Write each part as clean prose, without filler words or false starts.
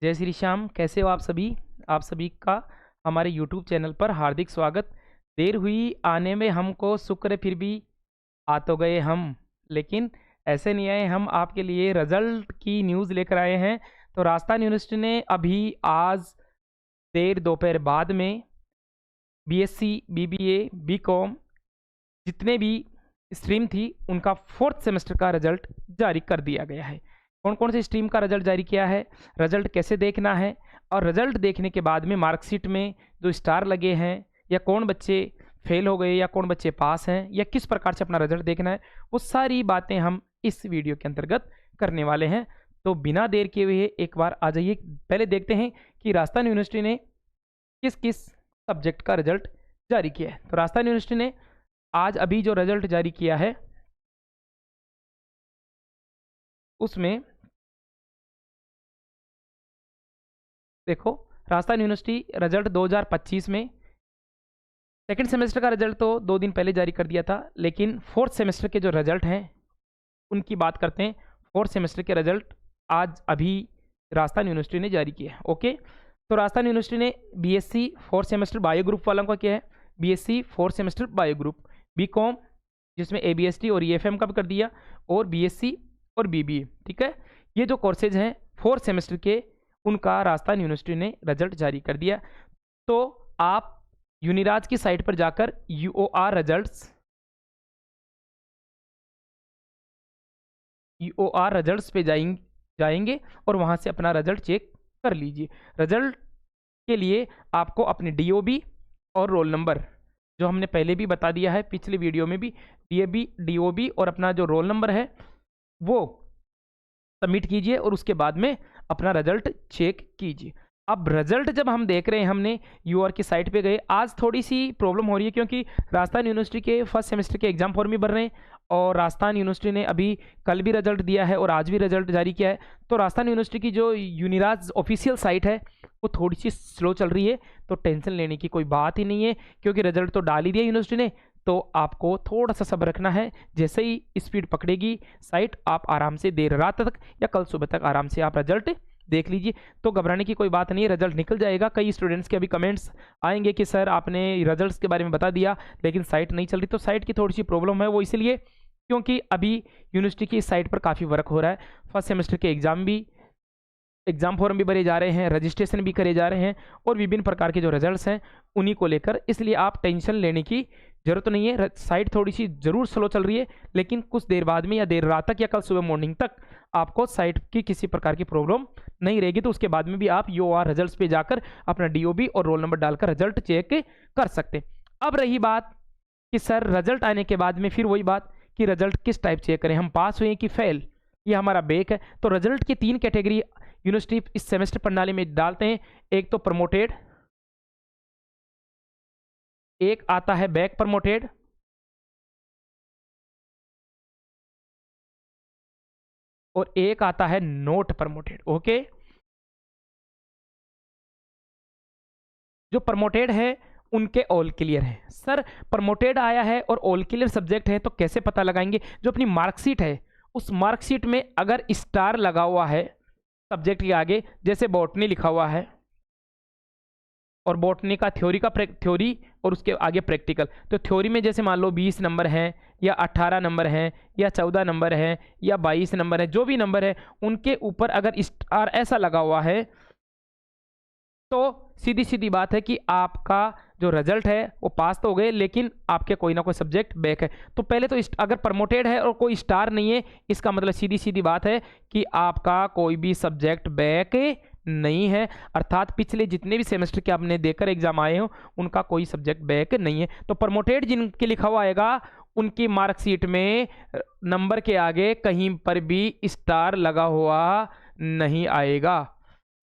जय श्री श्याम। कैसे हो आप सभी का हमारे यूट्यूब चैनल पर हार्दिक स्वागत। देर हुई आने में हमको, शुक्र फिर भी आ तो गए हम। लेकिन ऐसे नहीं आए हम, आपके लिए रिजल्ट की न्यूज़ लेकर आए हैं। तो राजस्थान यूनिवर्सिटी ने अभी आज देर दोपहर बाद में बीएससी, बीबीए, बीकॉम जितने भी स्ट्रीम थी उनका फोर्थ सेमेस्टर का रिजल्ट जारी कर दिया गया है। कौन कौन से स्ट्रीम का रिजल्ट जारी किया है, रिजल्ट कैसे देखना है, और रिजल्ट देखने के बाद में मार्कशीट में जो स्टार लगे हैं या कौन बच्चे फेल हो गए या कौन बच्चे पास हैं या किस प्रकार से अपना रिजल्ट देखना है, वो सारी बातें हम इस वीडियो के अंतर्गत करने वाले हैं। तो बिना देर किए हुए एक बार आ जाइए, पहले देखते हैं कि राजस्थान यूनिवर्सिटी ने किस किस सब्जेक्ट का रिजल्ट जारी किया है। तो राजस्थान यूनिवर्सिटी ने आज अभी जो रिजल्ट जारी किया है उसमें देखो, राजस्थान यूनिवर्सिटी रिजल्ट 2025 में सेकंड सेमेस्टर का रिजल्ट तो 2 दिन पहले जारी कर दिया था, लेकिन फोर्थ सेमेस्टर के जो रिजल्ट हैं उनकी बात करते हैं। फोर्थ सेमेस्टर के रिजल्ट आज अभी राजस्थान यूनिवर्सिटी ने जारी किया है। ओके, तो राजस्थान यूनिवर्सिटी ने BSc fourth semester bio group वालों का किया है, BSc fourth semester bio group, BCom जिसमें एबीएसटी और ईएफएम का भी कर दिया, और बीएससी और बीबीए। ठीक है, ये जो कोर्सेज हैं फोर्थ सेमेस्टर के, उनका राजस्थान यूनिवर्सिटी ने रिजल्ट जारी कर दिया। तो आप यूनिराज की साइट पर जाकर यूओआर रिजल्ट्स पे जाएंगे और वहां से अपना रिजल्ट चेक कर लीजिए। रिजल्ट के लिए आपको अपनी डीओबी और रोल नंबर, जो हमने पहले भी बता दिया है पिछले वीडियो में भी, डीओबी और अपना जो रोल नंबर है वो सबमिट कीजिए और उसके बाद में अपना रिजल्ट चेक कीजिए। अब रिजल्ट जब हम देख रहे हैं, हमने यूआर की साइट पे गए, आज थोड़ी सी प्रॉब्लम हो रही है क्योंकि राजस्थान यूनिवर्सिटी के फर्स्ट सेमेस्टर के एग्जाम फॉर्म भी भर रहे हैं और राजस्थान यूनिवर्सिटी ने अभी कल भी रिजल्ट दिया है और आज भी रिजल्ट जारी किया है। तो राजस्थान यूनिवर्सिटी की जो यूनिराज ऑफिशियल साइट है वो थोड़ी सी स्लो चल रही है। तो टेंशन लेने की कोई बात ही नहीं है क्योंकि रिजल्ट तो डाल ही दिया यूनिवर्सिटी ने। तो आपको थोड़ा सा सब्र रखना है, जैसे ही स्पीड पकड़ेगी साइट, आप आराम से देर रात तक या कल सुबह तक आराम से आप रिजल्ट देख लीजिए। तो घबराने की कोई बात नहीं है, रिजल्ट निकल जाएगा। कई स्टूडेंट्स के अभी कमेंट्स आएंगे कि सर आपने रिजल्ट्स के बारे में बता दिया लेकिन साइट नहीं चल रही। तो साइट की थोड़ी सी प्रॉब्लम है, वो इसलिए क्योंकि अभी यूनिवर्सिटी की साइट पर काफ़ी वर्क हो रहा है। फर्स्ट सेमेस्टर के एग्जाम फॉर्म भी भरे जा रहे हैं, रजिस्ट्रेशन भी करे जा रहे हैं और विभिन्न प्रकार के जो रिजल्ट्स हैं उन्हीं को लेकर, इसलिए आप टेंशन लेने की जरूरत नहीं है। साइट थोड़ी सी ज़रूर स्लो चल रही है लेकिन कुछ देर बाद में या देर रात तक या कल सुबह मॉर्निंग तक आपको साइट की किसी प्रकार की प्रॉब्लम नहीं रहेगी। तो उसके बाद में भी आप यूआर रिजल्ट्स पे जाकर अपना डीओबी और रोल नंबर डालकर रिजल्ट चेक कर सकते। अब रही बात कि सर रिजल्ट आने के बाद में फिर वही बात कि रिजल्ट किस टाइप चेक करें, हम पास हुए कि फेल, ये हमारा बेक है। तो रिजल्ट की 3 कैटेगरी यूनिवर्सिटी इस सेमेस्टर प्रणाली में डालते हैं। एक तो प्रमोटेड, एक आता है बैक प्रमोटेड, और एक आता है नोट प्रमोटेड। ओके, जो प्रमोटेड है उनके ऑल क्लियर है। सर प्रमोटेड आया है और ऑल क्लियर सब्जेक्ट है तो कैसे पता लगाएंगे? जो अपनी मार्कशीट है उस मार्कशीट में अगर स्टार लगा हुआ है सब्जेक्ट के आगे, जैसे बॉटनी लिखा हुआ है और बॉटनी का थ्योरी और उसके आगे प्रैक्टिकल, तो थ्योरी में जैसे मान लो 20 नंबर हैं या 18 नंबर हैं या 14 नंबर हैं या 22 नंबर है, जो भी नंबर है उनके ऊपर अगर स्टार ऐसा लगा हुआ है तो सीधी सीधी बात है कि आपका जो रिजल्ट है वो पास तो हो गए लेकिन आपके कोई ना कोई सब्जेक्ट बैक है। तो पहले तो अगर प्रमोटेड है और कोई स्टार नहीं है, इसका मतलब सीधी सीधी बात है कि आपका कोई भी सब्जेक्ट बैक नहीं है, अर्थात पिछले जितने भी सेमेस्टर के आपने देकर एग्जाम आए हो उनका कोई सब्जेक्ट बैक नहीं है। तो प्रमोटेड जिनके लिखा हुआ आएगा उनकी मार्कशीट में नंबर के आगे कहीं पर भी स्टार लगा हुआ नहीं आएगा।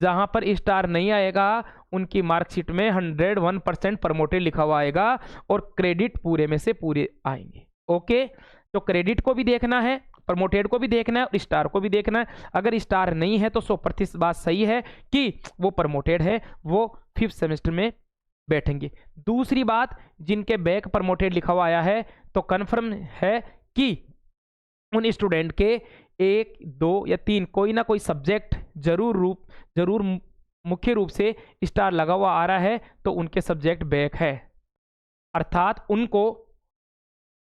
जहां पर स्टार नहीं आएगा उनकी मार्कशीट में 101% प्रमोटेड लिखा हुआ आएगा और क्रेडिट पूरे में से पूरे आएंगे। ओके, तो क्रेडिट को भी देखना है, प्रमोटेड को भी देखना है और स्टार को भी देखना है। अगर स्टार नहीं है तो 100% बात सही है कि वो प्रमोटेड है, वो 5th सेमेस्टर में बैठेंगे। दूसरी बात, जिनके बैक प्रमोटेड लिखा हुआ आया है तो कन्फर्म है कि उन स्टूडेंट के 1, 2 या 3 कोई ना कोई सब्जेक्ट जरूर मुख्य रूप से स्टार लगा हुआ आ रहा है तो उनके सब्जेक्ट बैक है, अर्थात उनको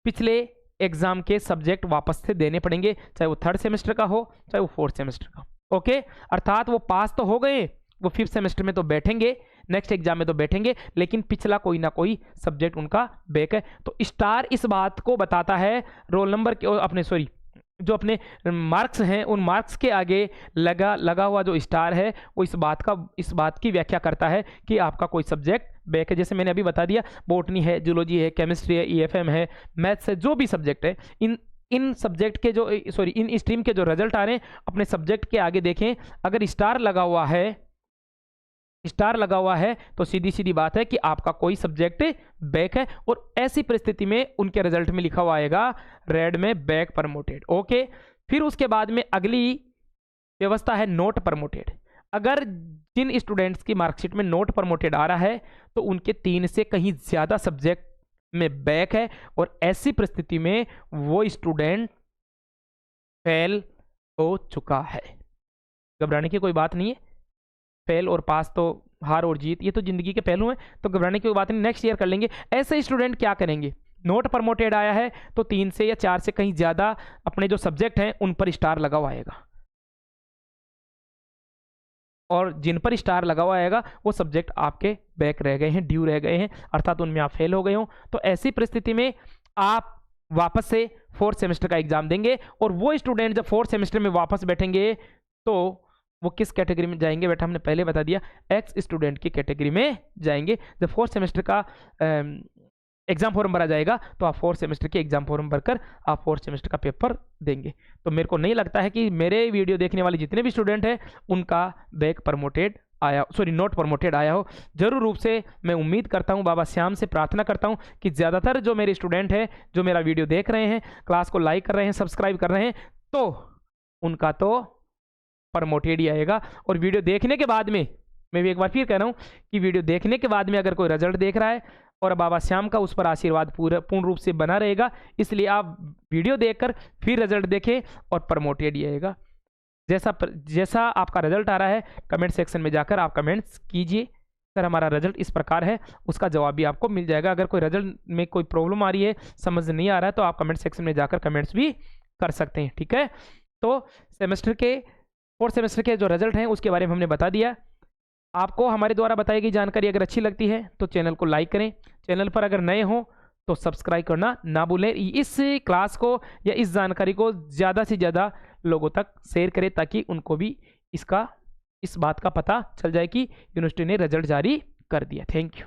पिछले एग्जाम के सब्जेक्ट वापस से देने पड़ेंगे, चाहे वो 3rd सेमेस्टर का हो चाहे वो 4th सेमेस्टर का। ओके, अर्थात वो पास तो हो गए, वो 5th सेमेस्टर में तो बैठेंगे, नेक्स्ट एग्जाम में तो बैठेंगे, लेकिन पिछला कोई ना कोई सब्जेक्ट उनका बैक है। तो स्टार इस बात को बताता है रोल नंबर के अपने जो अपने मार्क्स हैं उन मार्क्स के आगे लगा हुआ जो स्टार है वो इस बात की व्याख्या करता है कि आपका कोई सब्जेक्ट बैक है। जैसे मैंने अभी बता दिया, बॉटनी है, जूलॉजी है, केमिस्ट्री है, ईएफएम है, मैथ्स है, जो भी सब्जेक्ट है, इन सब्जेक्ट के जो इन स्ट्रीम के जो रिजल्ट आ रहे हैं अपने सब्जेक्ट के आगे देखें, अगर स्टार लगा हुआ है तो सीधी सीधी बात है कि आपका कोई सब्जेक्ट बैक है, और ऐसी परिस्थिति में उनके रिजल्ट में लिखा हुआ आएगा रेड में बैक प्रमोटेड। ओके, फिर उसके बाद में अगली व्यवस्था है नोट प्रमोटेड। अगर जिन स्टूडेंट्स की मार्कशीट में नोट प्रमोटेड आ रहा है तो उनके 3 से कहीं ज्यादा सब्जेक्ट में बैक है, और ऐसी परिस्थिति में वो स्टूडेंट फेल हो चुका है। घबराने की कोई बात नहीं है, फेल और पास तो हार और जीत ये तो जिंदगी के पहलू हैं, तो घबराने की कोई बात नहीं, नेक्स्ट ईयर कर लेंगे। ऐसे स्टूडेंट क्या करेंगे, नोट प्रमोटेड आया है तो 3 से या 4 से कहीं ज्यादा अपने जो सब्जेक्ट हैं उन पर स्टार लगा हुआ आएगा, और जिन पर स्टार लगा हुआ आएगा वो सब्जेक्ट आपके बैक रह गए हैं, ड्यू रह गए हैं, अर्थात उनमें आप फेल हो गए हो। तो ऐसी परिस्थिति में आप वापस से 4th सेमेस्टर का एग्जाम देंगे, और वो स्टूडेंट जब 4th सेमेस्टर में वापस बैठेंगे तो वो किस कैटेगरी में जाएंगे बेटा, हमने पहले बता दिया, एक्स स्टूडेंट की कैटेगरी में जाएंगे। जब 4th सेमेस्टर का एग्जाम फॉर्म भरा जाएगा तो आप 4th सेमेस्टर के एग्जाम फॉर्म भरकर आप 4th सेमेस्टर का पेपर देंगे। तो मेरे को नहीं लगता है कि मेरे वीडियो देखने वाले जितने भी स्टूडेंट हैं उनका बैक प्रमोटेड आया, नोट प्रमोटेड आया हो। जरूर रूप से मैं उम्मीद करता हूं, बाबा श्याम से प्रार्थना करता हूं कि ज़्यादातर जो मेरे स्टूडेंट हैं जो मेरा वीडियो देख रहे हैं, क्लास को लाइक कर रहे हैं, सब्सक्राइब कर रहे हैं, तो उनका तो प्रमोटेड ही आएगा। और वीडियो देखने के बाद में, मैं भी एक बार फिर कह रहा हूं कि वीडियो देखने के बाद में अगर कोई रिजल्ट देख रहा है और बाबा श्याम का उस पर आशीर्वाद पूर्ण रूप से बना रहेगा, इसलिए आप वीडियो देखकर फिर रिजल्ट देखें और प्रमोटेड ही आएगा। जैसा आपका रिजल्ट आ रहा है कमेंट सेक्शन में जाकर आप कमेंट्स कीजिए, सर हमारा रिजल्ट इस प्रकार है, उसका जवाब भी आपको मिल जाएगा। अगर कोई रिजल्ट में कोई प्रॉब्लम आ रही है, समझ नहीं आ रहा है, तो आप कमेंट सेक्शन में जाकर कमेंट्स भी कर सकते हैं, ठीक है। तो सेमेस्टर के 4th सेमेस्टर के जो रिजल्ट हैं उसके बारे में हमने बता दिया। आपको हमारे द्वारा बताई गई जानकारी अगर अच्छी लगती है तो चैनल को लाइक करें, चैनल पर अगर नए हो तो सब्सक्राइब करना ना भूलें। इस क्लास को या इस जानकारी को ज़्यादा से ज़्यादा लोगों तक शेयर करें ताकि उनको भी इस बात का पता चल जाए कि यूनिवर्सिटी ने रिजल्ट जारी कर दिया। Thank you.